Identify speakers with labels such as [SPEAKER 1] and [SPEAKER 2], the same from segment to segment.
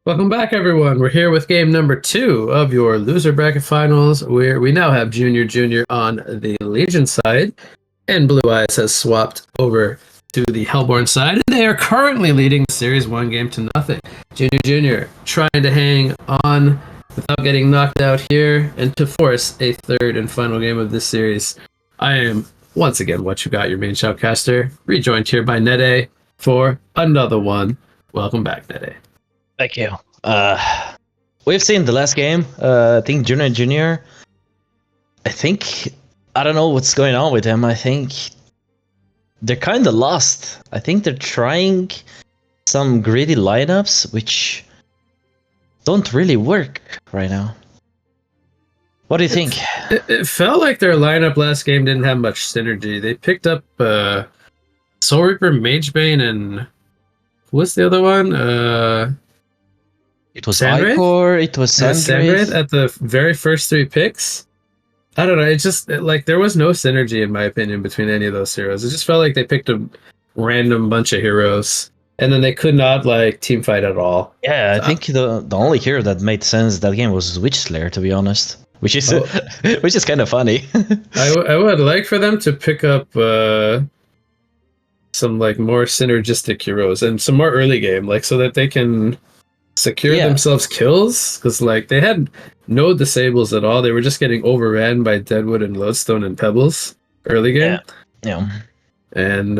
[SPEAKER 1] Welcome back, everyone. We're here with game number 2 of your loser bracket finals, where we now have Junior on the Legion side, and Blue Eyes has swapped over to the Hellborn side. They are currently leading the series 1-0. Junior trying to hang on without getting knocked out here and to force a third and final game of this series. I am once again What You Got, your main shoutcaster, rejoined here by Nede for another one. Welcome back, Nede.
[SPEAKER 2] Thank you. We've seen the last game. I think Junior. I don't know what's going on with him. I think they're kind of lost. I think they're trying some greedy lineups, which don't really work right now. What do you think?
[SPEAKER 1] It felt like their lineup last game didn't have much synergy. They picked up Soul Reaper, Magebane, and what's the other one?
[SPEAKER 2] It was Icor, it was
[SPEAKER 1] Sandwraith at the very first 3 picks. I don't know. It just like there was no synergy in my opinion between any of those heroes. It just felt like they picked a random bunch of heroes, and then they could not like team fight at all.
[SPEAKER 2] Yeah, I think the only hero that made sense that game was Witchslayer, to be honest. Which is which is kind of funny.
[SPEAKER 1] I would like for them to pick up some like more synergistic heroes and some more early game, like so that they can secure themselves kills, because like they had no disables at all. They were just getting overran by Deadwood and Lodestone and Pebbles early game.
[SPEAKER 2] Yeah.
[SPEAKER 1] And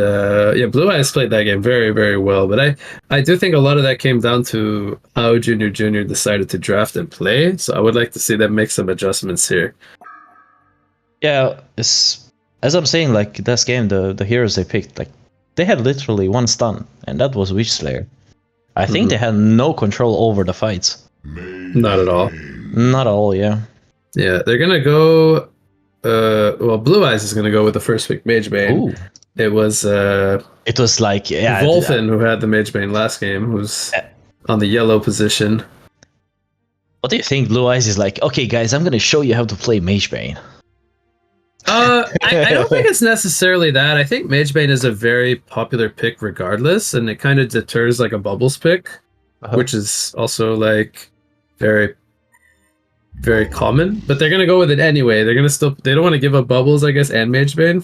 [SPEAKER 1] Blue Eyes played that game very, very well. But I do think a lot of that came down to how Junior decided to draft and play. So I would like to see them make some adjustments here.
[SPEAKER 2] Yeah, as I'm saying, like this game, the heroes they picked, like they had literally one stun, and that was Witchslayer. I think they had no control over the fights.
[SPEAKER 1] Not at all.
[SPEAKER 2] Not at all, yeah.
[SPEAKER 1] Yeah, they're gonna go. Blue Eyes is gonna go with the first pick, Magebane.
[SPEAKER 2] Ooh.
[SPEAKER 1] It was
[SPEAKER 2] like
[SPEAKER 1] Volfin who had the Magebane last game, who's on the yellow position.
[SPEAKER 2] What do you think? Blue Eyes is like, okay, guys, I'm gonna show you how to play Magebane.
[SPEAKER 1] I don't think it's necessarily that. I think Magebane is a very popular pick regardless, and it kind of deters like a Bubbles pick, which is also like very, very common. But they're gonna go with it anyway. They don't want to give up Bubbles, I guess, and Magebane,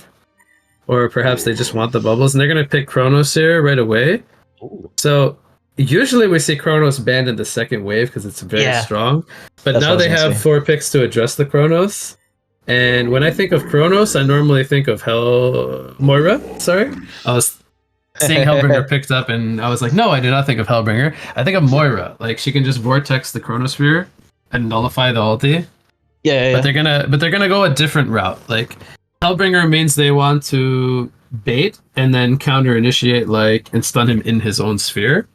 [SPEAKER 1] or perhaps they just want the Bubbles, and they're gonna pick Chronos here right away.
[SPEAKER 2] Ooh.
[SPEAKER 1] So usually we see Chronos banned in the second wave because it's very strong, but now they have 4 picks to address the Chronos. And when I think of Chronos, I normally think of Moira. Sorry, I was seeing Hellbringer picked up, and I was like, no, I did not think of Hellbringer. I think of Moira. Like she can just vortex the Chronosphere and nullify the ulti.
[SPEAKER 2] Yeah.
[SPEAKER 1] But they're gonna go a different route. Like Hellbringer means they want to bait and then counter initiate, like, and stun him in his own sphere,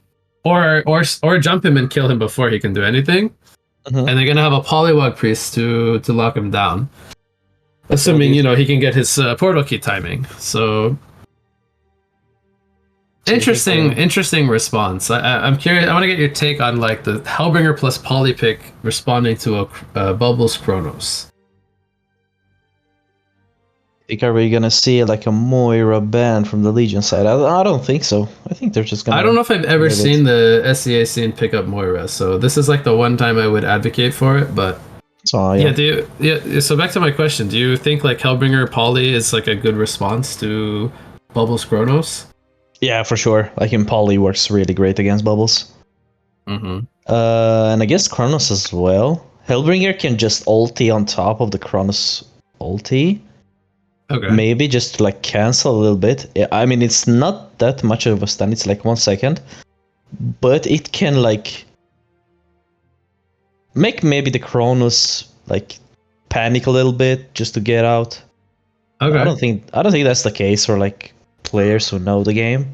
[SPEAKER 1] or jump him and kill him before he can do anything. And they're gonna have a Polywog Priest to lock him down. Assuming, he can get his portal key timing. So interesting response. I'm curious. I want to get your take on like the Hellbringer plus Poly pick responding to a Bubbles Chronos.
[SPEAKER 2] Are we gonna see like a Moira ban from the Legion side? I don't think so. I think they're just gonna.
[SPEAKER 1] I don't know if I've ever seen the SEA scene pick up Moira, so this is like the one time I would advocate for it. But so back to my question: do you think like Hellbringer Poly is like a good response to Bubbles Chronos?
[SPEAKER 2] Yeah, for sure. Like in Poly works really great against Bubbles. And I guess Chronos as well. Hellbringer can just ulti on top of the Chronos ulti.
[SPEAKER 1] Okay.
[SPEAKER 2] Maybe just to like cancel a little bit. I mean, it's not that much of a stun. It's like 1 second, but it can like make maybe the Chronos like panic a little bit just to get out.
[SPEAKER 1] Okay.
[SPEAKER 2] I don't think that's the case for like players who know the game,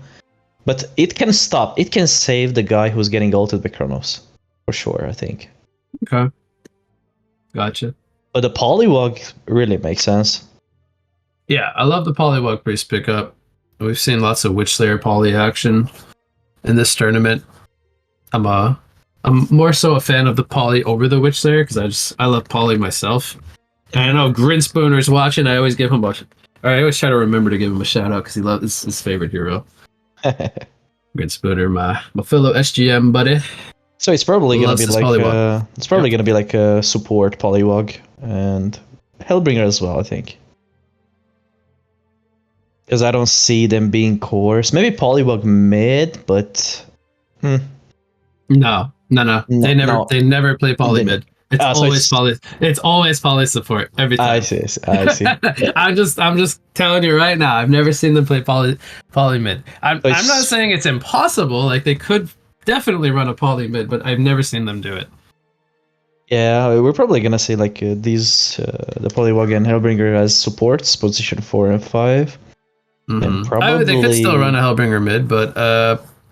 [SPEAKER 2] but it can stop. It can save the guy who's getting ulted by Chronos for sure. I think.
[SPEAKER 1] Okay. Gotcha.
[SPEAKER 2] But the Polywog really makes sense.
[SPEAKER 1] Yeah, I love the Polywog Priest pickup. We've seen lots of Witchslayer Poly action in this tournament. I'm more so a fan of the Poly over the Witchslayer because I love Poly myself. And I know Grinspooner's watching. I always give him I always try to remember to give him a shout out because he loves his favorite hero. Grinspooner, my fellow SGM buddy.
[SPEAKER 2] So it's probably gonna
[SPEAKER 1] Loves
[SPEAKER 2] be
[SPEAKER 1] his
[SPEAKER 2] like
[SPEAKER 1] polywog.
[SPEAKER 2] gonna be like a support polywog and Hellbringer as well, I think. Because I don't see them being cores. Maybe polywog mid, but
[SPEAKER 1] No.
[SPEAKER 2] no, no.
[SPEAKER 1] They never play poly
[SPEAKER 2] Then,
[SPEAKER 1] mid. It's
[SPEAKER 2] so
[SPEAKER 1] always
[SPEAKER 2] it's
[SPEAKER 1] poly. It's always poly support every
[SPEAKER 2] I
[SPEAKER 1] time.
[SPEAKER 2] see, I see. Yeah.
[SPEAKER 1] I'm just telling you right now. I've never seen them play poly mid.
[SPEAKER 2] So
[SPEAKER 1] I'm not
[SPEAKER 2] it's
[SPEAKER 1] saying it's impossible. Like they could definitely run a poly mid, but I've never seen them do it.
[SPEAKER 2] yeah, we're probably gonna see like these the polywog and Hellbringer as supports, position 4 and 5, and
[SPEAKER 1] They could still run
[SPEAKER 2] probably
[SPEAKER 1] a Hellbringer mid, but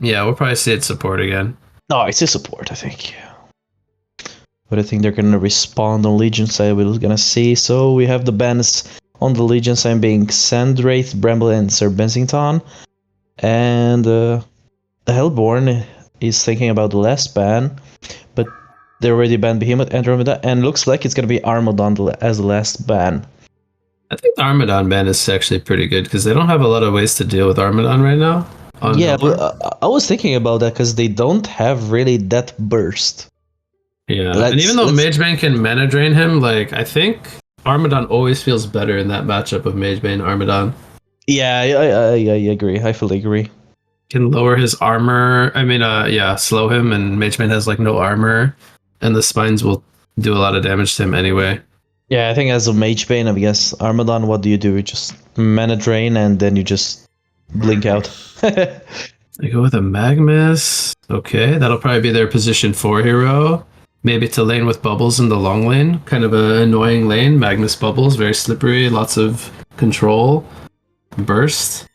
[SPEAKER 1] yeah, we'll probably see it support again.
[SPEAKER 2] no, it's a support, I think. But I think they're gonna respond on Legion side. We're gonna see. So we have the bans on the Legion side being Sandwraith, Bramble, and Sir Bensington, and Hellborn is thinking about the last ban, but they already banned Behemoth, Andromeda, and looks like it's gonna be Armadon as the last ban.
[SPEAKER 1] I think the Armadon ban is actually pretty good because they don't have a lot of ways to deal with Armadon right now. On
[SPEAKER 2] Yeah,
[SPEAKER 1] Hellborn.
[SPEAKER 2] I was thinking about that because they don't have really that burst.
[SPEAKER 1] Yeah, and even though Magebane can mana drain him, like I think Armadon always feels better in that matchup of Magebane Armadon.
[SPEAKER 2] Yeah, I agree. I fully agree.
[SPEAKER 1] Can lower his armor. I mean, yeah, slow him, and Magebane has like no armor, and the spines will do a lot of damage to him anyway.
[SPEAKER 2] Yeah, I think as a Magebane, I guess Armadon, what do? You just mana drain and then you just blink out.
[SPEAKER 1] I go with a Magmus. Okay, that'll probably be their position 4 hero. Maybe to lane with Bubbles in the long lane. Kind of an annoying lane. Magnus Bubbles, very slippery, lots of control. Burst.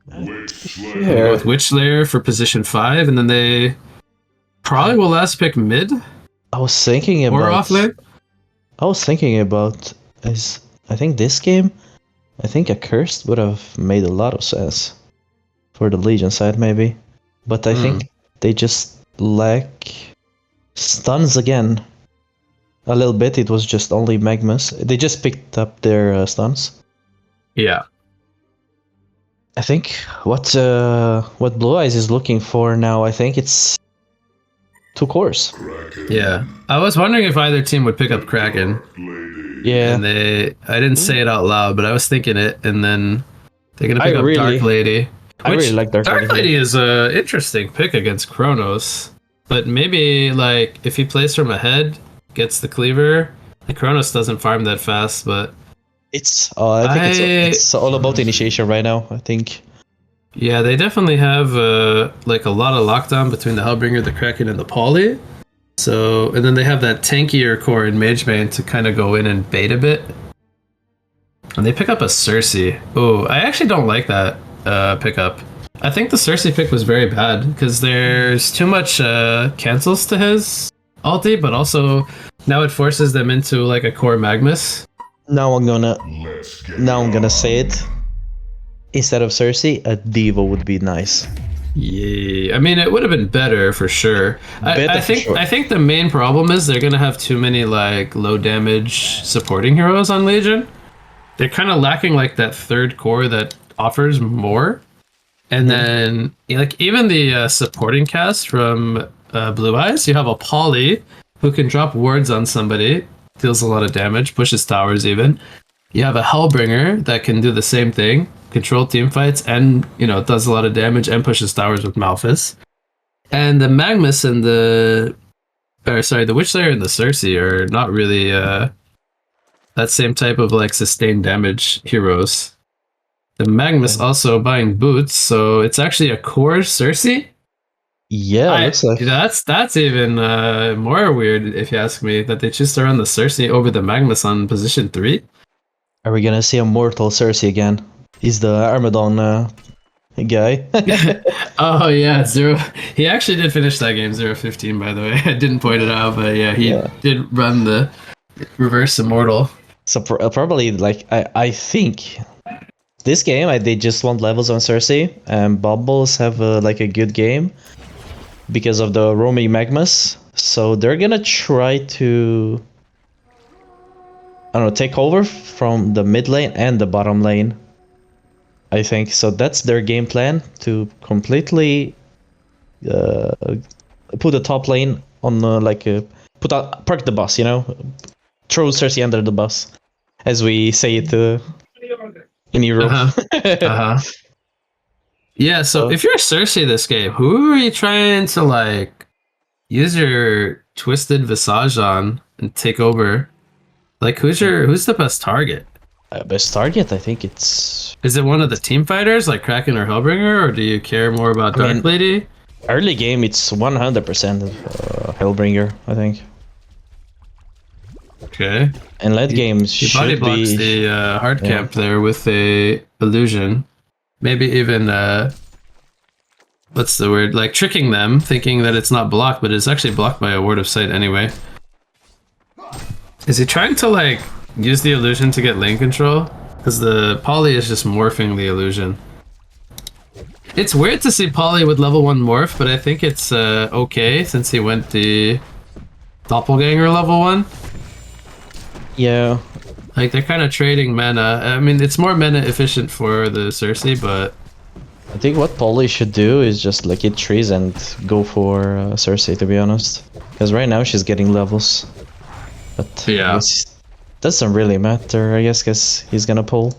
[SPEAKER 1] Go with Witch Lair for position 5, and then they probably will last pick mid.
[SPEAKER 2] I was thinking about.
[SPEAKER 1] Or off lane.
[SPEAKER 2] I was thinking about I think this game, I think a Cursed would have made a lot of sense for the Legion side maybe, but I think they just lack stuns again. A little bit. It was just only Magmus. They just picked up their stuns.
[SPEAKER 1] Yeah.
[SPEAKER 2] I think what Blue Eyes is looking for now, I think it's 2 cores.
[SPEAKER 1] Yeah. I was wondering if either team would pick up Kraken.
[SPEAKER 2] Yeah.
[SPEAKER 1] And I didn't say it out loud, but I was thinking it, and then they're gonna pick up Dark Lady.
[SPEAKER 2] I really like
[SPEAKER 1] Dark Lady is a interesting pick against Kronos. But maybe like if he plays from ahead, gets the cleaver, the Kronos doesn't farm that fast, but
[SPEAKER 2] it's I think it's all about initiation right now, I think.
[SPEAKER 1] Yeah, they definitely have like a lot of lockdown between the Hellbringer, the Kraken, and the Poly. So, and then they have that tankier core in Magebane to kind of go in and bait a bit. And they pick up a Cersei. Oh, I actually don't like that pickup. I think the Cersei pick was very bad because there's too much cancels to his ulti, but also now it forces them into like a core Magmus.
[SPEAKER 2] Now I'm gonna say it. Instead of Cersei, a Diva would be nice.
[SPEAKER 1] Yeah, I mean it would have been better for sure. I think the main problem is they're gonna have too many like low damage supporting heroes on Legion. They're kind of lacking like that third core that offers more. And then like even the supporting cast from Blue Eyes, you have a Poly who can drop wards on somebody, deals a lot of damage, pushes towers even. You have a Hellbringer that can do the same thing, control team fights, and does a lot of damage and pushes towers with Malphus. And the Magmus and the Witch Slayer and the Cersei are not really that same type of like sustained damage heroes. The Magmus also buying boots, so it's actually a core Cersei.
[SPEAKER 2] Yeah, looks like
[SPEAKER 1] that's even more weird if you ask me, that they choose to run the Cersei over the Magmus on position 3.
[SPEAKER 2] Are we gonna see a mortal Cersei again? He's the Armadon guy.
[SPEAKER 1] Oh yeah, Zero. He actually did finish that game 0-15, by the way. I didn't point it out, but yeah, he did run the reverse immortal.
[SPEAKER 2] So probably like I think this game they just want levels on Cersei, and Bubbles have like a good game because of the roaming Magmas. So they're gonna try to take over from the mid lane and the bottom lane. I think so. That's their game plan, to completely put a top lane on park the bus, you know, throw Cersei under the bus, as we say it in Europe.
[SPEAKER 1] Yeah, so if you're Cersei this game, who are you trying to like use your twisted visage on and take over? Like who's the best target?
[SPEAKER 2] Best target, I think it's.
[SPEAKER 1] Is it one of the team fighters like Kraken or Hellbringer, or do you care more about Dark Lady?
[SPEAKER 2] Early game, it's 100% Hellbringer, I think.
[SPEAKER 1] Okay.
[SPEAKER 2] And late game
[SPEAKER 1] he body blocks the hard camp there with a illusion. Maybe even what's the word? Like tricking them, thinking that it's not blocked, but it's actually blocked by a ward of sight anyway. Is he trying to like use the illusion to get lane control? Because the Polly is just morphing the illusion. It's weird to see Polly with level 1 morph, but I think it's okay since he went the doppelganger level 1.
[SPEAKER 2] Yeah.
[SPEAKER 1] Like they're kind of trading mana. I mean, it's more mana efficient for the Cersei, but
[SPEAKER 2] I think what Polly should do is just like hit trees and go for Cersei, to be honest. Because right now she's getting levels. But
[SPEAKER 1] yeah,
[SPEAKER 2] doesn't really matter, I guess, because he's gonna pull.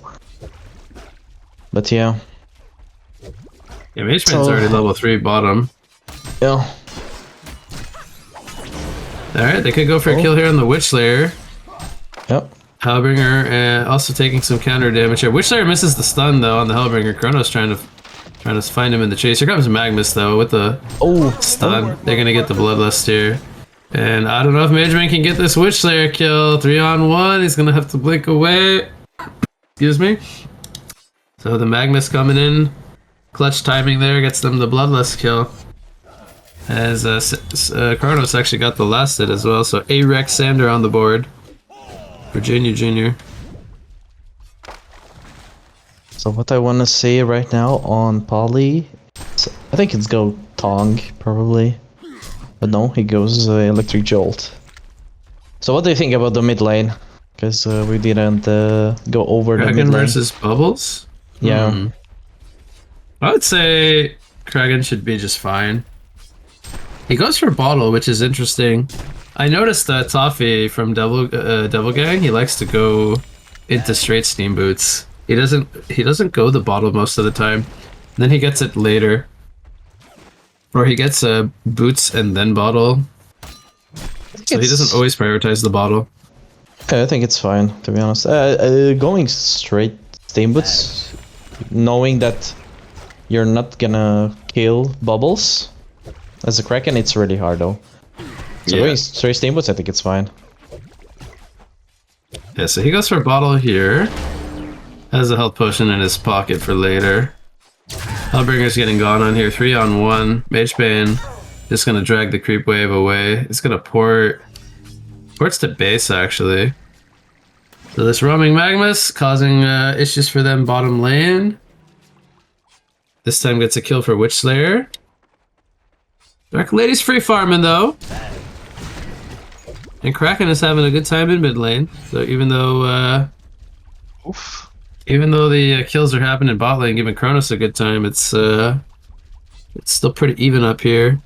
[SPEAKER 2] But yeah.
[SPEAKER 1] Yeah, Mageman's already level 3 bottom.
[SPEAKER 2] Yeah.
[SPEAKER 1] Alright, they could go for a kill here on the Witch Slayer.
[SPEAKER 2] Yep.
[SPEAKER 1] Hellbringer, and also taking some counter damage here. Witch Slayer misses the stun though on the Hellbringer. Chrono's trying to find him in the chase. Here comes Magnus though with the stun. They're gonna get the Bloodlust here. And I don't know if Mageman can get this Witch Slayer kill. 3-on-1, he's gonna have to blink away. Excuse me. So the Magnus coming in. Clutch timing there gets them the Bloodlust kill. As Chronos actually got the last hit as well. So A-Rex Sander on the board. Virginia Jr.
[SPEAKER 2] So what I want to say right now on Polly, I think it's go Tong, probably. But no, he goes Electric Jolt. So what do you think about the mid lane? Because we didn't go over
[SPEAKER 1] Kraken
[SPEAKER 2] the mid lane.
[SPEAKER 1] versus Bubbles?
[SPEAKER 2] Yeah.
[SPEAKER 1] I would say Kraken should be just fine. He goes for bottle, which is interesting. I noticed that Toffee from Devil Gang, he likes to go into straight steam boots. He doesn't go the bottle most of the time. Then he gets it later. Or he gets boots and then bottle. So he doesn't always prioritize the bottle.
[SPEAKER 2] I think it's fine, to be honest. Going straight steam boots, knowing that you're not gonna kill bubbles as a Kraken, it's really hard though. So going straight steam boots, I think it's fine.
[SPEAKER 1] Yeah, so he goes for a bottle here. Has a health potion in his pocket for later. Hellbringer's getting gone on here. 3-on-1. Magebane just gonna drag the creep wave away. It's gonna ports to base actually. So this roaming Magnus causing issues for them bottom lane. This time gets a kill for Witch Slayer. Dark Lady's free farming though. And Kraken is having a good time in mid lane. So even though the kills are happening in bot lane, giving Kronos a good time, it's still pretty even up here.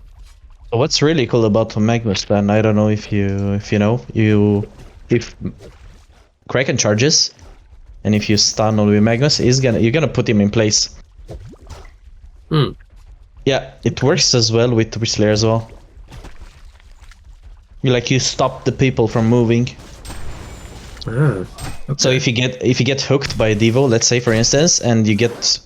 [SPEAKER 2] What's really cool about the Magnus plan, I don't know if you know, if Kraken charges and if you stun on the Magnus, you're gonna put him in place. Yeah, it works as well with Witch Slayer as well. You stop the people from moving.
[SPEAKER 1] Okay.
[SPEAKER 2] So if you get hooked by a Devo, let's say for instance, and you get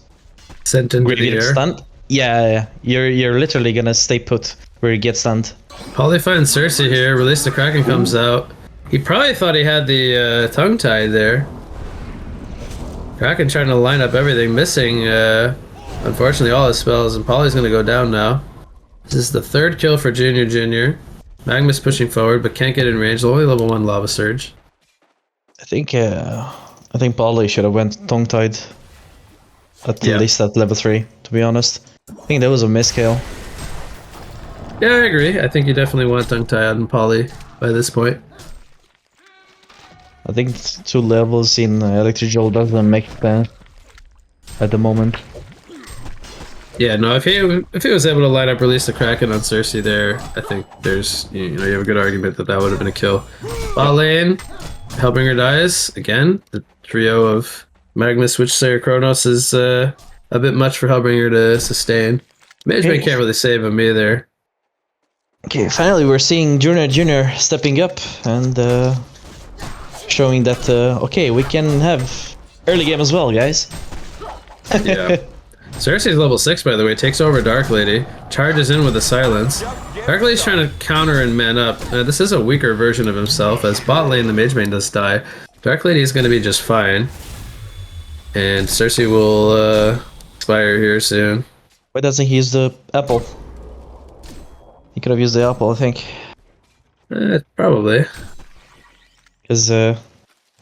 [SPEAKER 1] sent into the air,
[SPEAKER 2] stunned, you're literally gonna stay put where you get stunned.
[SPEAKER 1] Polly finds Cersei here. Release the Kraken comes out. He probably thought he had the tongue tied there. Kraken trying to line up everything, missing unfortunately all his spells, and Polly's gonna go down now. This is the third kill for Junior Jr. Magnus pushing forward, but can't get in range. Only level 1 Lava Surge.
[SPEAKER 2] I think Polly should have went tongue-tied at least at level 3, to be honest. I think that was a miskill.
[SPEAKER 1] Yeah, I agree. I think you definitely want tongue-tied on Polly by this point.
[SPEAKER 2] I think 2 levels in Electric Jolt doesn't make sense at the moment.
[SPEAKER 1] Yeah, no, if he was able to line up release the Kraken on Cersei there, I think there's you have a good argument that would have been a kill. Bot lane, Hellbringer dies again. The trio of Magnus, Witchslayer, Kronos is a bit much for Hellbringer to sustain. Management can't really save him either.
[SPEAKER 2] Okay, finally we're seeing Junior stepping up and showing that okay, we can have early game as well, guys.
[SPEAKER 1] Yeah. Cersei's level 6, by the way, takes over Dark Lady, charges in with a silence. Dark Lady's trying to counter and man up. This is a weaker version of himself, as bot lane the mage main does die. Dark Lady is going to be just fine. And Cersei will expire here soon.
[SPEAKER 2] Why doesn't he use the apple? He could have used the apple, I think.
[SPEAKER 1] Probably.
[SPEAKER 2] Because you're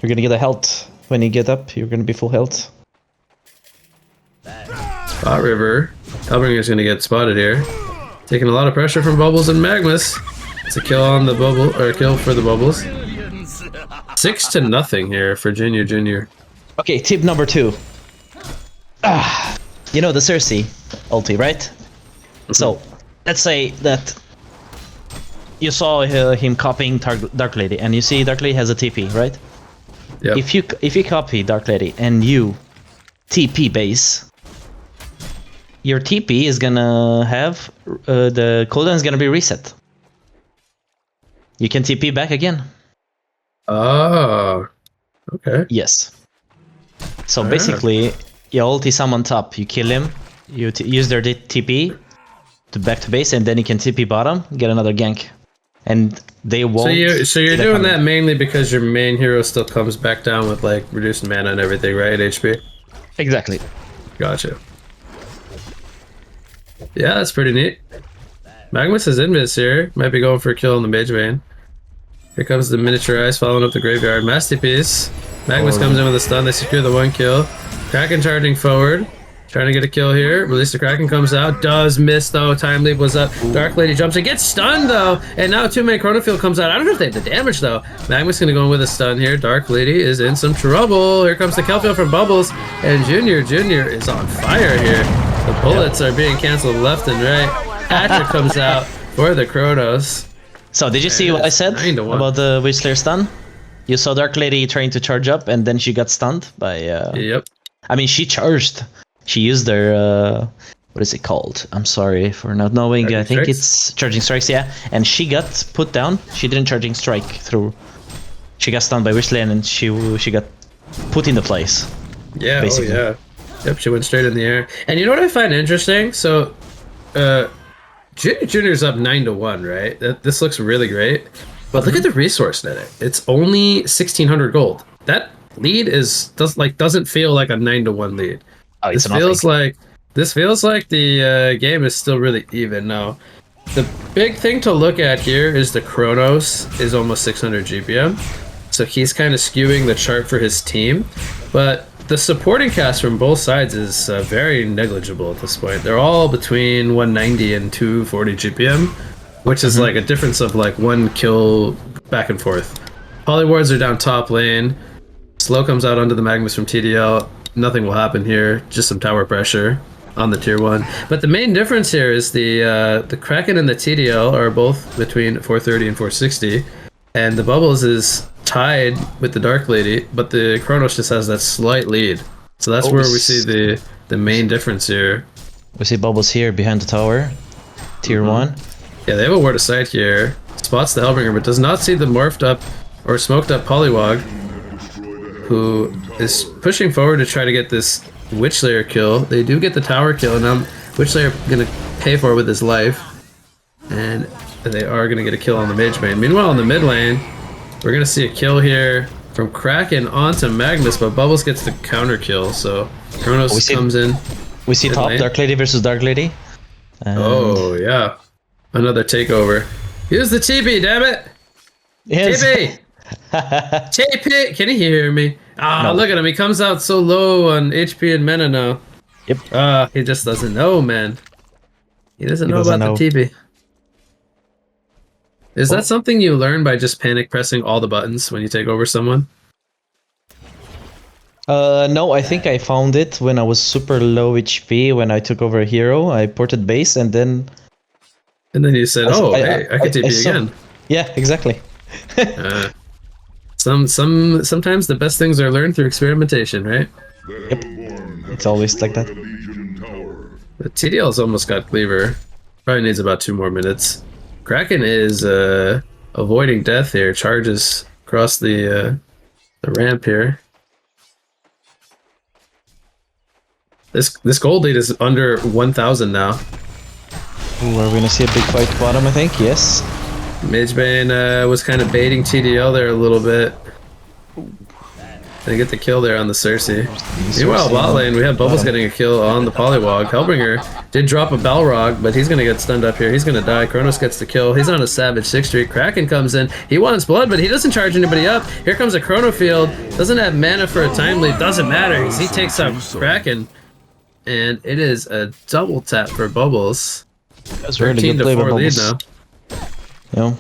[SPEAKER 2] going to get a health when you get up. You're going to be full health.
[SPEAKER 1] Bot River. Hellbringer's going to get spotted here. Taking a lot of pressure from Bubbles and Magnus. It's a kill on the bubble, or a kill for the Bubbles. 6-0 here for Junior.
[SPEAKER 2] Okay, tip number 2. You know the Cersei ulti, right? Mm-hmm. So, let's say that you saw him copying Dark Lady, and you see Dark Lady has a TP, right?
[SPEAKER 1] Yep.
[SPEAKER 2] If you copy Dark Lady and you TP base, your TP is gonna have the cooldown is gonna be reset. You can TP back again.
[SPEAKER 1] Oh, okay.
[SPEAKER 2] Yes. So basically, you ulti someone top, you kill him, you use their TP to back to base, and then you can TP bottom, get another gank, and they won't.
[SPEAKER 1] So you're doing that mainly because your main hero still comes back down with like reduced mana and everything, right? HP.
[SPEAKER 2] Exactly.
[SPEAKER 1] Gotcha. Yeah, that's pretty neat. Magnus is invis here. Might be going for a kill on the mage vein. Here comes the miniature eyes following up the graveyard. Masterpiece. Magnus comes in with a stun. They secure the 1 kill. Kraken charging forward. Trying to get a kill here. Release the Kraken comes out. Does miss though. Time leap was up. Dark Lady jumps in. Gets stunned though. And now 2-man Chronofield comes out. I don't know if they have the damage though. Magnus gonna go in with a stun here. Dark Lady is in some trouble. Here comes the Kelfield from Bubbles. And Junior is on fire here. The bullets are being canceled left and right. Patrick comes out for the Kronos.
[SPEAKER 2] So did you see what I said about the Witchslayer stun? You saw Dark Lady trying to charge up, and then she got stunned by...
[SPEAKER 1] Yep.
[SPEAKER 2] I mean, she charged. She used their... what is it called? I'm sorry for not knowing. I think it's Charging Strikes, yeah. And she got put down. She didn't Charging Strike through. She got stunned by Witchslayer, and she got put into place.
[SPEAKER 1] Yeah,
[SPEAKER 2] basically.
[SPEAKER 1] Oh yeah. Yep, she went straight in the air. And you know what I find interesting? So, Junior's up 9-1, right? This looks really great. But look at the resource net. It's only 1,600 gold. That lead doesn't feel like a 9-1 lead.
[SPEAKER 2] Oh,
[SPEAKER 1] this feels like the game is still really even. Now, the big thing to look at here is the Kronos is almost 600 GPM. So he's kind of skewing the chart for his team. But the supporting cast from both sides is very negligible at this point. They're all between 190 and 240 GPM, which is like a difference of like 1 kill back and forth. Polywards are down top lane. Slow comes out onto the Magnus from TDL. Nothing will happen here. Just some tower pressure on the tier 1. But the main difference here is the Kraken and the TDL are both between 430 and 460, and the Bubbles is tied with the Dark Lady, but the Kronos just has that slight lead. So that's where we see the main difference here.
[SPEAKER 2] We see Bubbles here behind the tower, tier 1.
[SPEAKER 1] Yeah, they have a ward of sight here. Spots the Hellbringer, but does not see the morphed up or smoked up Polywog, who is pushing forward to try to get this Witchslayer kill. They do get the tower kill, and now Witchslayer gonna pay for it with his life, and they are gonna get a kill on the mage main. Meanwhile, in the mid lane, we're gonna see a kill here from Kraken onto Magnus, but Bubbles gets the counter kill, so Kronos comes in.
[SPEAKER 2] We see top lane. Dark Lady versus Dark Lady. And
[SPEAKER 1] oh yeah, another takeover. Use the TP, damn it!
[SPEAKER 2] Yes.
[SPEAKER 1] TP! TP! Can you hear me? No. Look at him, he comes out so low on HP and mana now.
[SPEAKER 2] Yep.
[SPEAKER 1] He just doesn't know, man. He doesn't know about the TP. Is that something you learn by just panic pressing all the buttons when you take over someone?
[SPEAKER 2] No, I think I found it when I was super low HP when I took over a hero. I ported base and then
[SPEAKER 1] you said, "Oh, hey, I could
[SPEAKER 2] I
[SPEAKER 1] TP
[SPEAKER 2] saw.
[SPEAKER 1] again."
[SPEAKER 2] Yeah, exactly.
[SPEAKER 1] Uh, sometimes the best things are learned through experimentation, right?
[SPEAKER 2] Yep, it's always like that.
[SPEAKER 1] The TDL's almost got cleaver. Probably needs about 2 more minutes. Kraken is avoiding death here. Charges across the ramp here. This gold lead is under 1,000 now.
[SPEAKER 2] Ooh, are we gonna see a big fight bottom? I think yes.
[SPEAKER 1] Magebane was kind of baiting TDL there a little bit. They get the kill there on the Cersei. Meanwhile, bot lane, we have Bubbles getting a kill on the Polywog. Hellbringer did drop a Balrog, but he's going to get stunned up here. He's going to die. Kronos gets the kill. He's on a Savage 6 streak. Kraken comes in. He wants blood, but he doesn't charge anybody up. Here comes a Chrono Field. Doesn't have mana for a time leap. Doesn't matter. He takes out Kraken. And it is a double tap for Bubbles.
[SPEAKER 2] That's really good play by Bubbles. Lead now. Yeah.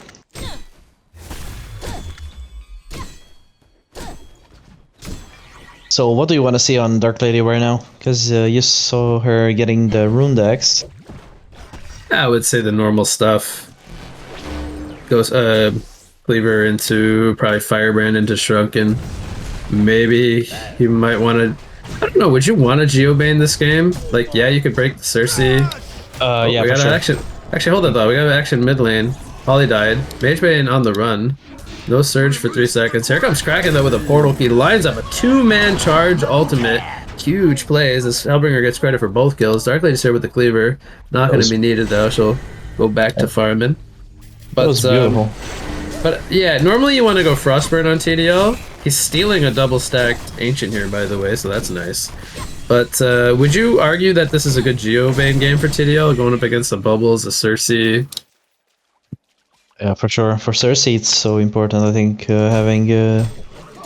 [SPEAKER 2] So what do you want to see on Dark Lady right now? Because you saw her getting the rune decks.
[SPEAKER 1] I would say the normal stuff. Goes Cleaver into probably Firebrand into Shrunken. Maybe you might want to. I don't know. Would you want to Geobane this game? Like, yeah, you could break the Cersei.
[SPEAKER 2] Yeah,
[SPEAKER 1] we got
[SPEAKER 2] sure.
[SPEAKER 1] action. Actually, hold that thought. We got action mid lane. Polly died. Magebane on the run. No surge for 3 seconds. Here comes Kraken though with a portal key. Lines up a 2-man charge ultimate. Huge plays as Hellbringer gets credit for both kills. Dark Lady's here with the cleaver. Not going to be needed though. She'll go back to farming. But,
[SPEAKER 2] that was beautiful.
[SPEAKER 1] But yeah, normally you want to go Frostburn on TDL. He's stealing a double stacked Ancient here, by the way, so that's nice. But would you argue that this is a good Geobane game for TDL, going up against the Bubbles, the Cersei?
[SPEAKER 2] Yeah, for sure. For Cersei, it's so important. I think having.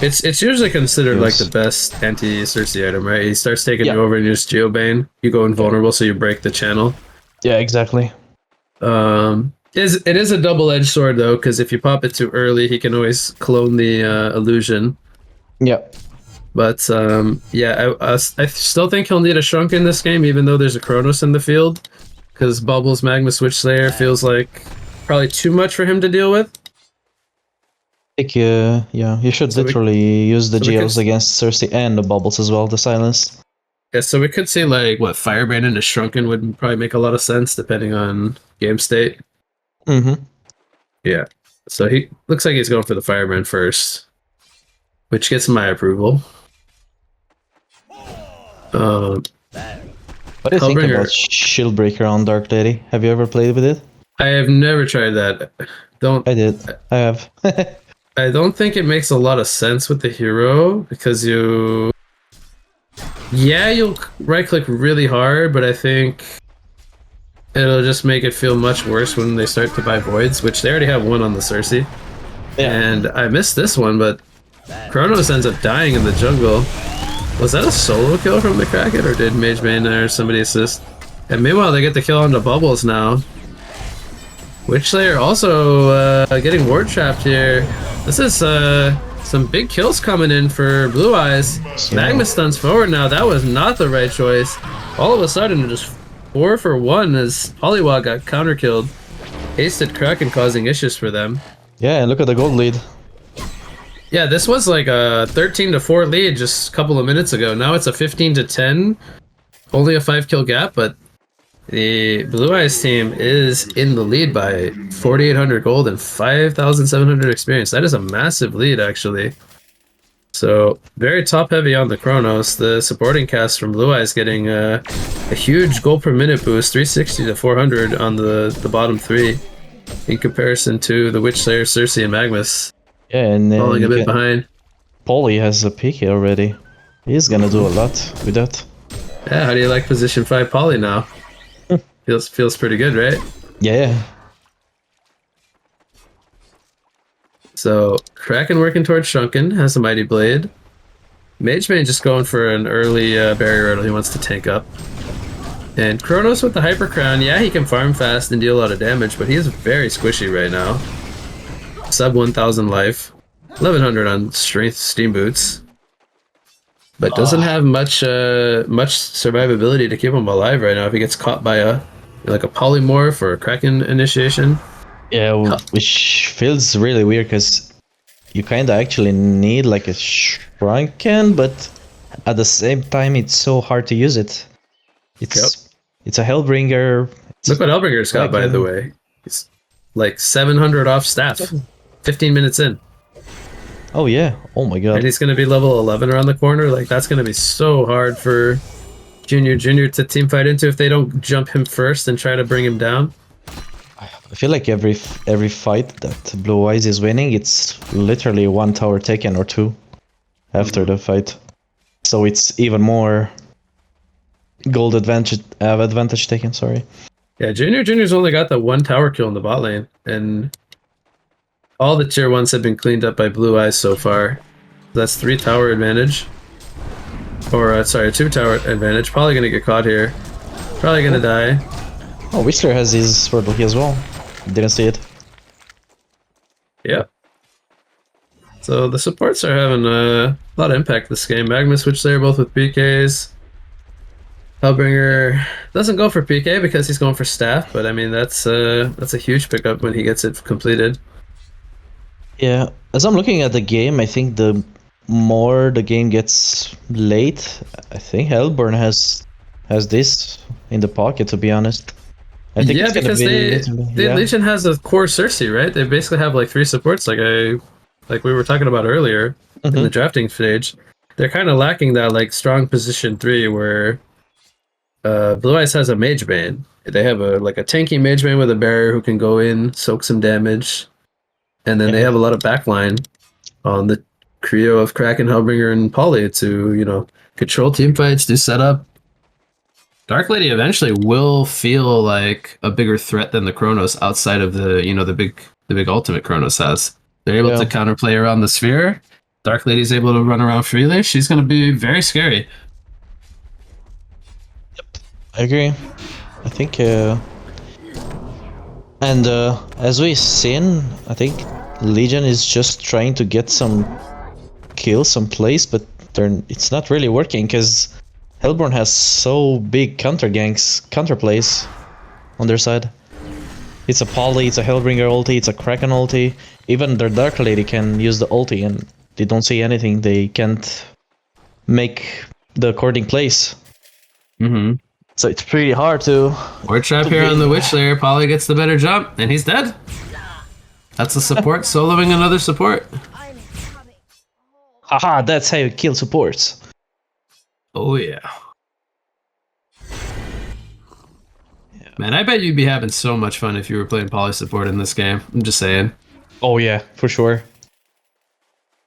[SPEAKER 1] It's usually considered like the best anti-Cersei item, right? He starts taking you over and you just Geobane. You go invulnerable, so you break the channel.
[SPEAKER 2] Yeah, exactly.
[SPEAKER 1] It is a double-edged sword though, because if you pop it too early, he can always clone the illusion.
[SPEAKER 2] Yeah.
[SPEAKER 1] But yeah, I still think he'll need a Shrunk in this game, even though there's a Kronos in the field, because Bubbles Magma Switch Slayer feels like probably too much for him to deal with.
[SPEAKER 2] I think yeah, you should literally use the GLs against Cersei and the Bubbles as well, the silence.
[SPEAKER 1] Yeah, so we could see like what Firebrand into Shrunken would probably make a lot of sense depending on game state.
[SPEAKER 2] Mm-hmm.
[SPEAKER 1] Yeah. So he looks like he's going for the Firebrand first, which gets my approval.
[SPEAKER 2] What do you think about Shieldbreaker on Dark Lady? Have you ever played with it?
[SPEAKER 1] I have never tried that.
[SPEAKER 2] I did. I have.
[SPEAKER 1] I don't think it makes a lot of sense with the hero because you'll right click really hard, but I think it'll just make it feel much worse when they start to buy voids, which they already have one on the Cersei. Yeah. And I missed this one, but Kronos ends up dying in the jungle. Was that a solo kill from the Kraken, or did Magebane or somebody assist? And meanwhile, they get the kill onto Bubbles now. Witchslayer also getting ward trapped here. This is some big kills coming in for Blue Eyes. Yeah. Magma stuns forward now. That was not the right choice. All of a sudden, just 4 for 1 as Polywog got counter killed. Hasted Kraken causing issues for them.
[SPEAKER 2] Yeah, look at the gold lead.
[SPEAKER 1] Yeah, this was like a 13-4 lead just a couple of minutes ago. Now it's a 15-10. Only a 5-kill gap, but the Blue Eyes team is in the lead by 4,800 gold and 5,700 experience. That is a massive lead, actually. So, very top-heavy on the Kronos. The supporting cast from Blue Eyes getting a huge gold per minute boost, 360 to 400 on the bottom 3, in comparison to the Witchslayer, Cersei, and Magnus.
[SPEAKER 2] Yeah, and then
[SPEAKER 1] falling a bit behind.
[SPEAKER 2] Polly has a PK already. He's gonna do a lot with that.
[SPEAKER 1] Yeah, how do you like position 5 Polly now? Feels pretty good, right?
[SPEAKER 2] Yeah.
[SPEAKER 1] So, Kraken working towards Shrunken, has a Mighty Blade. Magebane just going for an early barrier riddle he wants to tank up. And Kronos with the Hyper Crown, yeah, he can farm fast and deal a lot of damage, but he is very squishy right now. Sub 1,000 life. 1,100 on strength steam boots. but doesn't have much survivability to keep him alive right now. If he gets caught by a polymorph or a Kraken initiation.
[SPEAKER 2] Yeah, which feels really weird because you kind of actually need like a shrunken, but at the same time, it's so hard to use it. It's a Hellbringer.
[SPEAKER 1] Look what Hellbringer's got, by the way. It's like 700 off staff. 15 minutes in.
[SPEAKER 2] Oh yeah. Oh my god.
[SPEAKER 1] And he's going to be level 11 around the corner. Like, that's going to be so hard for Junior to team fight into if they don't jump him first and try to bring him down.
[SPEAKER 2] I feel like every fight that Blue Eyes is winning, it's literally one tower taken or two after the fight. So it's even more gold advantage taken, sorry.
[SPEAKER 1] Yeah, Junior's only got the one tower kill in the bot lane, and all the tier 1s have been cleaned up by Blue Eyes so far. That's 3 tower advantage. Or, sorry, 2 tower advantage. Probably gonna get caught here. Probably gonna die.
[SPEAKER 2] Oh, Whistler has his sword ulti as well. Didn't see it.
[SPEAKER 1] Yeah. So the supports are having a lot of impact this game. Magma Switch there, both with PKs. Hellbringer doesn't go for PK because he's going for staff, but I mean that's a huge pickup when he gets it completed.
[SPEAKER 2] Yeah, as I'm looking at the game, I think the more the game gets late, I think Hellburn has this in the pocket, to be honest. I think it's
[SPEAKER 1] because the Legion has a core Cersei, right? They basically have like 3 supports, like we were talking about earlier in the drafting stage. They're kind of lacking that like strong position 3 where Blue Eyes has a mage bane. They have a tanky mage bane with a barrier who can go in, soak some damage, and then they have a lot of backline on the trio of Kraken, Hellbringer, and Polly to control team fights, do setup. Dark Lady eventually will feel like a bigger threat than the Chronos outside of the the big ultimate Chronos has. They're able to counterplay around the sphere. Dark Lady's able to run around freely. She's going to be very scary.
[SPEAKER 2] Yep, I agree. I think, and as we've seen, I think Legion is just trying to get some kills, some plays, but it's not really working because Hellborn has so big counter plays on their side. It's a Poly, it's a Hellbringer ulti, it's a Kraken ulti. Even their Dark Lady can use the ulti and they don't see anything. They can't make the according plays. So it's pretty hard to...
[SPEAKER 1] Ward trap here on the Witch Layer. Poly gets the better jump, and he's dead. That's a support soloing another support.
[SPEAKER 2] Haha, that's how you kill supports.
[SPEAKER 1] Oh yeah. Man, I bet you'd be having so much fun if you were playing Poly support in this game. I'm just saying.
[SPEAKER 2] Oh yeah, for sure.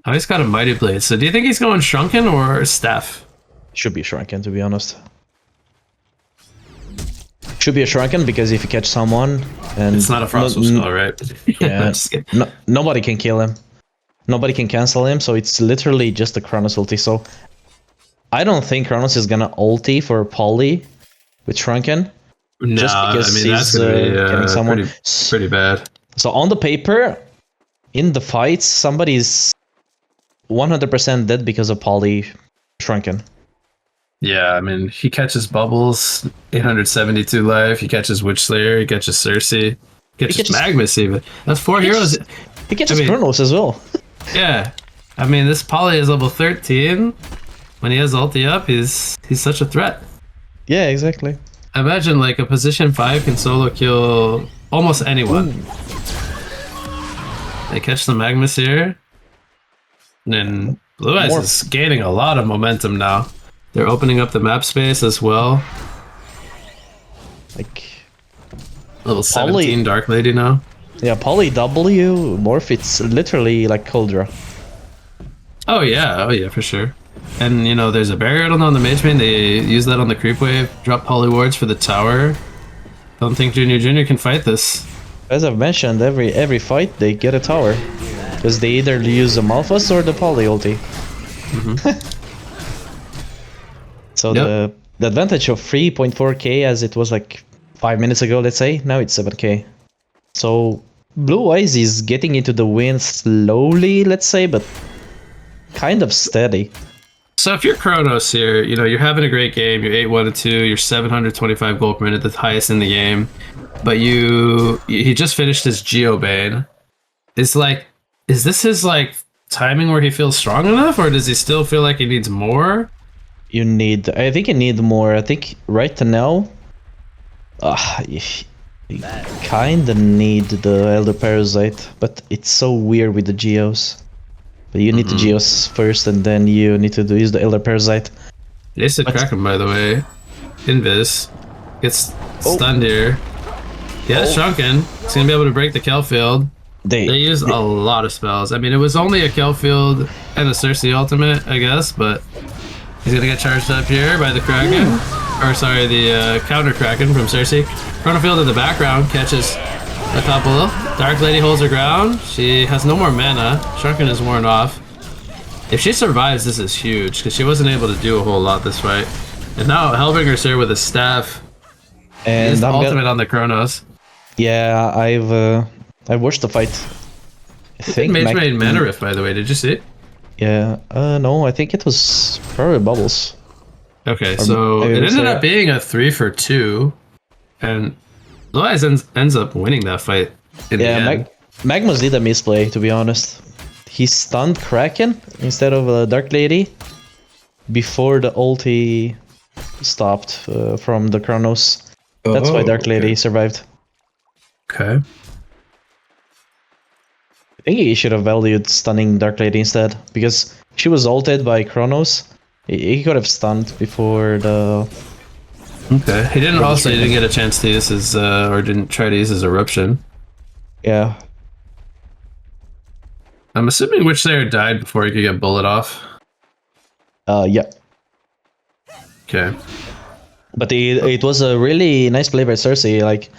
[SPEAKER 1] Oh, he's got a Mighty Blade. So do you think he's going Shrunken or Staff?
[SPEAKER 2] Should be Shrunken, to be honest. Should be a Shrunken because if you catch someone and...
[SPEAKER 1] It's not a Frostful spell, right?
[SPEAKER 2] Yeah, nobody can kill him. Nobody can cancel him, so it's literally just a Chronos ulti. So I don't think Chronos is gonna ulti for Poly with Shrunken.
[SPEAKER 1] No,
[SPEAKER 2] just because
[SPEAKER 1] I mean,
[SPEAKER 2] he's
[SPEAKER 1] that's gonna be,
[SPEAKER 2] getting someone
[SPEAKER 1] pretty bad.
[SPEAKER 2] So on the paper, in the fights, somebody's 100% dead because of Poly Shrunken.
[SPEAKER 1] Yeah, I mean, he catches Bubbles, 872 life. He catches Witch Slayer. He catches Cersei. He catches Magnus even. That's 4 heroes.
[SPEAKER 2] He catches Chronos as well.
[SPEAKER 1] Yeah, I mean, this Poly is level 13. When he has ulti up, he's such a threat.
[SPEAKER 2] Yeah, exactly.
[SPEAKER 1] Imagine like a position 5 can solo kill almost anyone. Ooh. They catch the Magnus here. And then Blue Eyes is gaining a lot of momentum now. They're opening up the map space as well.
[SPEAKER 2] Like
[SPEAKER 1] level 17 Dark Lady now.
[SPEAKER 2] Yeah, Poly W morph, it's literally like Coldra.
[SPEAKER 1] Oh yeah, for sure. And there's a barrier on the mage main. They use that on the creep wave. Drop Poly wards for the tower. Don't think Junior can fight this.
[SPEAKER 2] As I've mentioned, every fight they get a tower, because they either use the Malphus or the Poly ulti. So the advantage of 3.4k as it was like 5 minutes ago, let's say, now it's 7k. So Blue Eyes is getting into the win slowly, let's say, but kind of steady.
[SPEAKER 1] So if you're Kronos here, you know, you're having a great game, you're 8-1-2, you're 725 gold per minute, the highest in the game, but he just finished his Geobane. Is this his like timing where he feels strong enough, or does he still feel like he needs more?
[SPEAKER 2] I think you need more. I think right now, you kinda need the Elder Parasite, but it's so weird with the Geos. But you need the Geos first, and then you need to use the Elder Parasite.
[SPEAKER 1] They said Kraken, by the way. Invis gets stunned here. Yeah, it's shrunken. It's gonna be able to break the Kel field. They used a lot of spells. I mean, it was only a Kel field and a Cersei ultimate, I guess, but he's gonna get charged up here by the Kraken. Or sorry, the counter Kraken from Cersei. Chronofield in the background catches a couple. Dark Lady holds her ground. She has no more mana. Shrunken is worn off. If she survives, this is huge, because she wasn't able to do a whole lot this fight. And now Hellbringer's here with a staff. And the ultimate on the Kronos.
[SPEAKER 2] Yeah, I've watched the fight. I think
[SPEAKER 1] Mage made Newerth, by the way. Did you see it?
[SPEAKER 2] Yeah. No, I think it was probably Bubbles.
[SPEAKER 1] Okay, so it ended up being a 3-for-2, and Blue Eyes ends up winning that fight in the end.
[SPEAKER 2] Magmus did a misplay, to be honest. He stunned Kraken instead of Dark Lady before the ulti stopped from the Kronos. That's why Dark Lady survived.
[SPEAKER 1] Okay.
[SPEAKER 2] I think he should have valued stunning Dark Lady instead, because she was ulted by Kronos. He could have stunned before the...
[SPEAKER 1] Okay. He didn't get a chance to use his, or didn't try to use his eruption.
[SPEAKER 2] Yeah.
[SPEAKER 1] I'm assuming Witchslayer died before he could get bullet off.
[SPEAKER 2] Yeah.
[SPEAKER 1] Okay.
[SPEAKER 2] But it was a really nice play by Cersei. Like,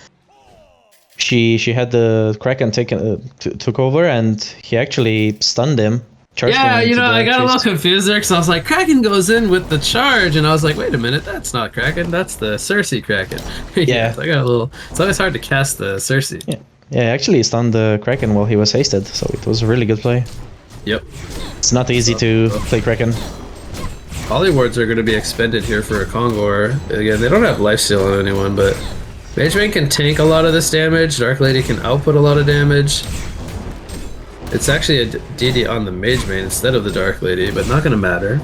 [SPEAKER 2] she had the Kraken took over, and he actually stunned him.
[SPEAKER 1] Yeah, you know, I got a little confused there because I was like, Kraken goes in with the charge, and I was like, wait a minute, that's not Kraken, that's the Cersei Kraken.
[SPEAKER 2] Yeah.
[SPEAKER 1] So I got a little. It's always hard to cast the Cersei.
[SPEAKER 2] Yeah, actually stunned the Kraken while he was hasted, so it was a really good play.
[SPEAKER 1] Yep.
[SPEAKER 2] It's not easy to play Kraken.
[SPEAKER 1] Polywards are going to be expended here for a Kongor. Again, they don't have lifesteal on anyone, but Mage Bane can tank a lot of this damage. Dark Lady can output a lot of damage. It's actually a DD on the Mage Bane instead of the Dark Lady, but not going to matter.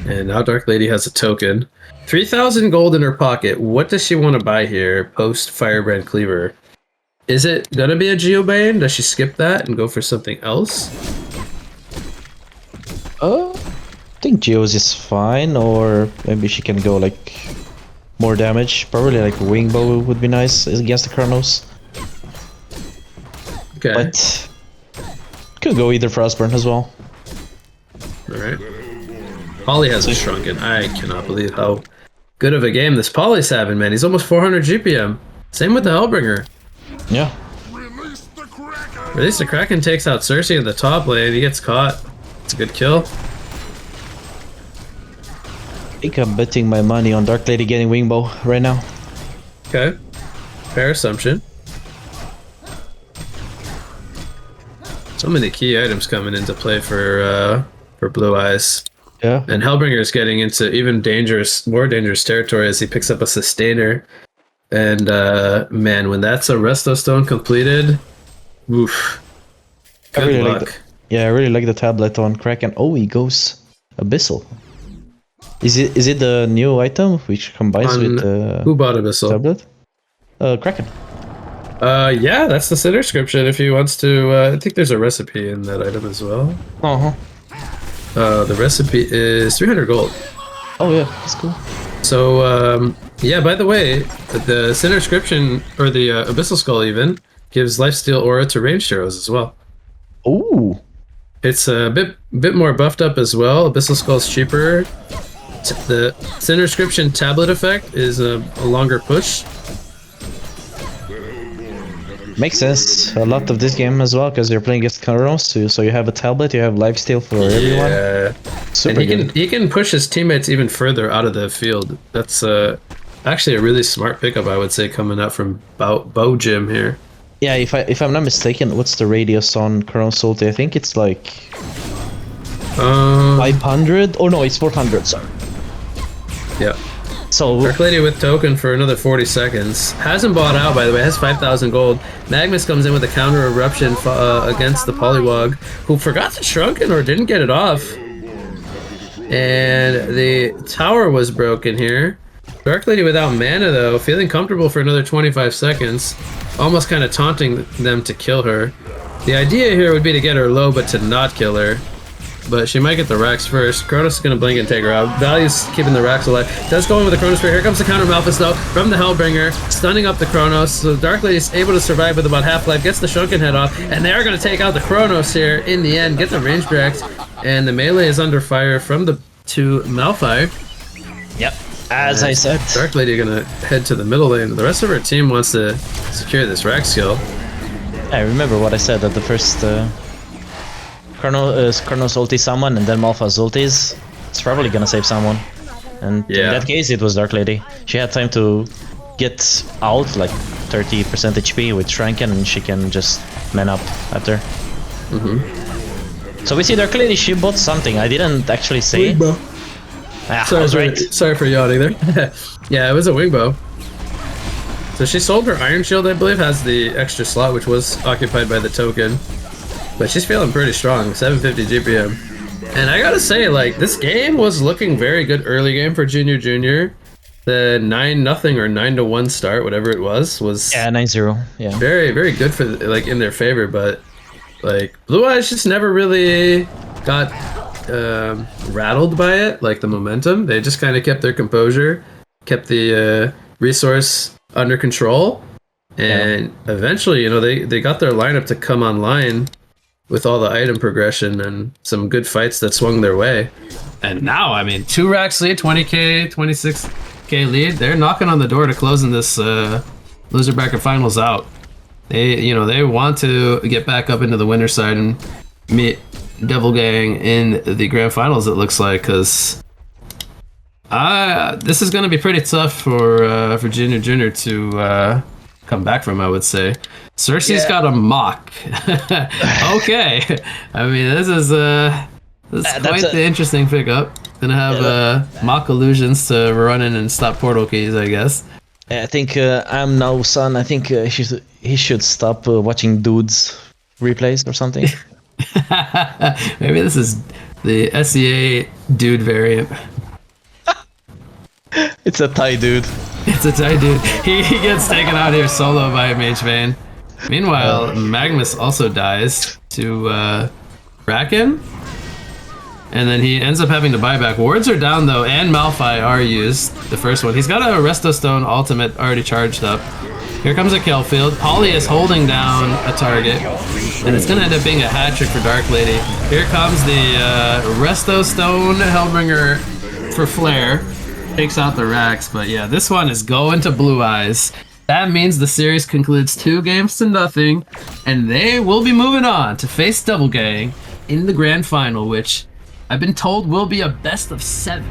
[SPEAKER 1] And now Dark Lady has a token. 3,000 gold in her pocket. What does she want to buy here post Firebrand Cleaver? Is it going to be a Geobane? Does she skip that and go for something else?
[SPEAKER 2] I think Geos is fine, or maybe she can go like more damage. Probably like Wing Bow would be nice against the Kronos.
[SPEAKER 1] Okay.
[SPEAKER 2] But could go either Frostburn as well.
[SPEAKER 1] Alright. Poly has a Shrunken. I cannot believe how good of a game this Poly's having, man. He's almost 400 GPM. Same with the Hellbringer.
[SPEAKER 2] Yeah.
[SPEAKER 1] Release the Kraken takes out Cersei in the top lane. He gets caught. It's a good kill.
[SPEAKER 2] I think I'm betting my money on Dark Lady getting Wingbow right now.
[SPEAKER 1] Okay. Fair assumption. So many key items coming into play for Blue Eyes.
[SPEAKER 2] Yeah.
[SPEAKER 1] And Hellbringer is getting into even more dangerous territory as he picks up a Sustainer. And man, when that's a Resto Stone completed, oof. Good luck.
[SPEAKER 2] I really like the tablet on Kraken. Oh, he goes Abyssal. Is it the new item which combines with
[SPEAKER 1] who bought Abyssal?
[SPEAKER 2] Tablet? Kraken.
[SPEAKER 1] Yeah, that's the Sinner description. If he wants to, I think there's a recipe in that item as well. The recipe is 300 gold.
[SPEAKER 2] Oh yeah, that's cool.
[SPEAKER 1] So yeah, by the way, the Sinner description or the Abyssal Skull even gives Lifesteal Aura to ranged heroes as well.
[SPEAKER 2] Ooh.
[SPEAKER 1] It's a bit more buffed up as well. Abyssal Skull's cheaper. The Sinner description tablet effect is a longer push.
[SPEAKER 2] Makes sense. A lot of this game as well, because you're playing against Kronos, so you have a tablet, you have lifesteal for everyone.
[SPEAKER 1] Yeah,
[SPEAKER 2] super
[SPEAKER 1] and he can push his teammates even further out of the field. That's actually a really smart pickup, I would say, coming out from Bow Jim here.
[SPEAKER 2] Yeah, if I'm not mistaken, what's the radius on Kronos ulti? I think it's like 500? Oh no, it's 400. Sorry.
[SPEAKER 1] Yeah.
[SPEAKER 2] So
[SPEAKER 1] Dark Lady with token for another 40 seconds. Hasn't bought out, by the way. Has 5,000 gold. Magnus comes in with a counter eruption against the Polywog, who forgot the Shrunken or didn't get it off. And the tower was broken here. Dark Lady without mana, though, feeling comfortable for another 25 seconds. Almost kind of taunting them to kill her. The idea here would be to get her low, but to not kill her. But she might get the Rax first. Kronos is going to blink and take her out. Value's keeping the Rax alive. Does go in with the Chronosphere. Here comes the counter Malphus, though, from the Hellbringer, stunning up the Kronos. So Dark Lady's able to survive with about half life, gets the Shrunken head off, and they are going to take out the Kronos here in the end, get the range direct, and the melee is under fire from the two Malphite.
[SPEAKER 2] Yep, as I said.
[SPEAKER 1] Dark Lady going to head to the middle lane. The rest of her team wants to secure this Rax skill.
[SPEAKER 2] I remember what I said at the first... Kronos ulti someone and then Malphas ultis. It's probably gonna save someone. And in that case, it was Dark Lady. She had time to get out, like 30% HP with Shrunken, and she can just man up after. So we see Dark Lady, she bought something. I didn't actually say.
[SPEAKER 1] Wingbow.
[SPEAKER 2] I was right.
[SPEAKER 1] Sorry for yawning there. Yeah, it was a Wingbow. So she sold her Iron Shield, I believe, has the extra slot, which was occupied by the token. But she's feeling pretty strong, 750 GPM. And I gotta say, like, this game was looking very good early game for Junior. The 9-0 or 9-1 start, whatever it was
[SPEAKER 2] yeah, 9-0. Yeah.
[SPEAKER 1] Very, very good for, like, in their favor. But, like, Blue Eyes just never really got rattled by it, like the momentum. They just kind of kept their composure, kept the resource under control. And eventually, you know, they got their lineup to come online with all the item progression and some good fights that swung their way. And now, I mean, 2 racks lead, 20k, 26k lead. They're knocking on the door to closing this loser bracket finals out. They want to get back up into the winner side and meet Devil Gang in the grand finals, it looks like, because this is going to be pretty tough for Junior to come back from, I would say. Cersei's got a mock. Okay. I mean, this is quite the interesting pickup. Gonna have mock illusions to run in and stop portal keys, I guess.
[SPEAKER 2] I think I'm now son. I think he should stop watching dudes replays or something.
[SPEAKER 1] Maybe this is the SEA dude variant.
[SPEAKER 2] It's a Thai dude.
[SPEAKER 1] It's a Thai dude. He gets taken out here solo by Mage Vayne. Meanwhile, Magnus also dies to Bracken. And then he ends up having to buy back. Wards are down though, and Malphite are used. The first one. He's got a Resto Stone ultimate already charged up. Here comes a kill field. Polly is holding down a target. And it's going to end up being a hat trick for Dark Lady. Here comes the Resto Stone Hellbringer for Flare. Takes out the racks, but yeah, this one is going to Blue Eyes. That means the series concludes 2-0, and they will be moving on to face Devil Gang in the grand final, which I've been told will be a best of 7.